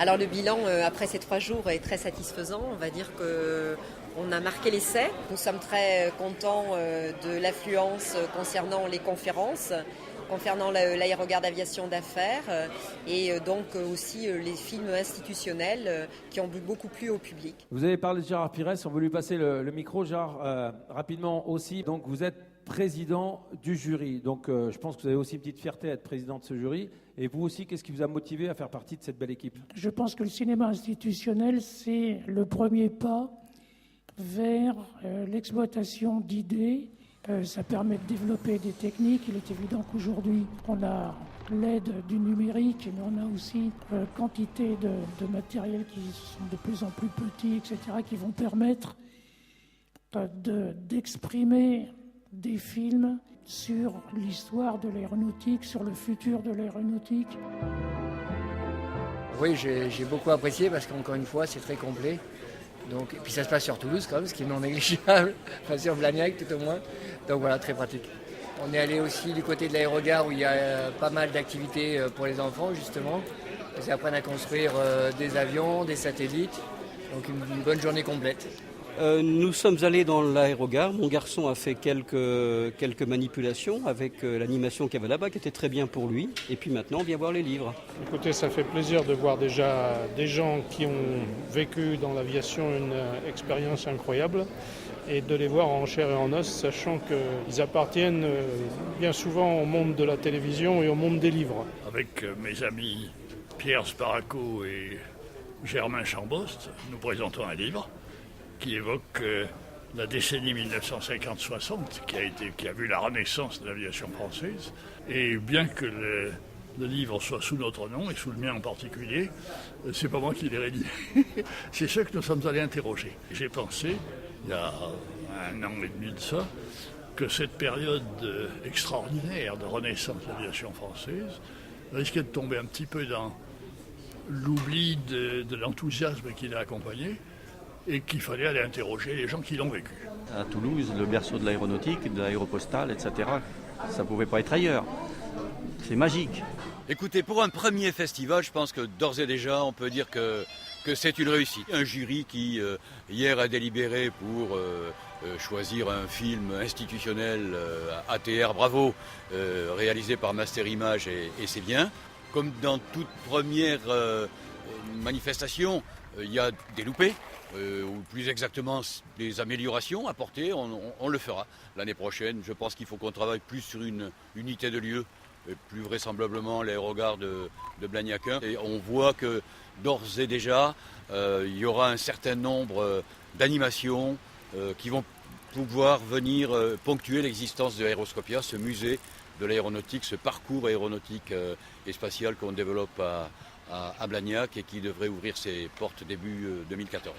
Alors le bilan après ces 3 jours est très satisfaisant. On va dire qu'on a marqué l'essai. Nous sommes très contents de l'affluence concernant les conférences, concernant l'aérogare d'aviation d'affaires et donc aussi les films institutionnels qui ont beaucoup plu au public. Vous avez parlé de Gérard Pires, on veut lui passer le micro. Gérard, rapidement aussi, donc vous êtes président du jury, donc je pense que vous avez aussi une petite fierté à être président de ce jury. Et vous aussi, qu'est-ce qui vous a motivé à faire partie de cette belle équipe ? Je pense que le cinéma institutionnel, c'est le premier pas vers l'exploitation d'idées. Ça permet de développer des techniques. Il est évident qu'aujourd'hui, on a l'aide du numérique, mais on a aussi quantité de matériel qui sont de plus en plus petits, etc., qui vont permettre d'exprimer des films sur l'histoire de l'aéronautique, sur le futur de l'aéronautique. Oui, j'ai beaucoup apprécié parce qu'encore une fois, c'est très complet. Donc, et puis ça se passe sur Toulouse quand même, ce qui est non négligeable, enfin sur Blagnac tout au moins. Donc voilà, très pratique. On est allé aussi du côté de l'aérogare où il y a pas mal d'activités pour les enfants justement. Ils apprennent à construire des avions, des satellites. Donc une bonne journée complète. Nous sommes allés dans l'aérogare. Mon garçon a fait quelques manipulations avec l'animation qu'il y avait là-bas, qui était très bien pour lui. Et puis maintenant, on vient voir les livres. Écoutez, ça fait plaisir de voir déjà des gens qui ont vécu dans l'aviation une expérience incroyable et de les voir en chair et en os, sachant qu'ils appartiennent bien souvent au monde de la télévision et au monde des livres. Avec mes amis Pierre Sparaco et Germain Chambost, nous présentons un livre qui évoque la décennie 1950-60, qui a vu la renaissance de l'aviation française. Et bien que le livre soit sous notre nom, et sous le mien en particulier, c'est pas moi qui l'ai rédigé. C'est ceux que nous sommes allés interroger. J'ai pensé, il y a 1 an et demi de ça, que cette période extraordinaire de renaissance de l'aviation française risquait de tomber un petit peu dans l'oubli de l'enthousiasme qui l'a accompagné, et qu'il fallait aller interroger les gens qui l'ont vécu. À Toulouse, le berceau de l'aéronautique, de l'aéropostale, etc., ça ne pouvait pas être ailleurs. C'est magique. Écoutez, pour un premier festival, je pense que d'ores et déjà, on peut dire que c'est une réussite. Un jury qui, hier, a délibéré pour choisir un film institutionnel ATR Bravo, réalisé par Master Image, et c'est bien. Comme dans toute première manifestation, il y a des loupés. Ou plus exactement des améliorations apportées, on le fera l'année prochaine. Je pense qu'il faut qu'on travaille plus sur une unité de lieu, et plus vraisemblablement l'aérogare de Blagnac 1. Et on voit que d'ores et déjà, il y aura un certain nombre d'animations qui vont pouvoir venir ponctuer l'existence de Aéroscopia, ce musée de l'aéronautique, ce parcours aéronautique et spatial qu'on développe à Blagnac et qui devrait ouvrir ses portes début 2014.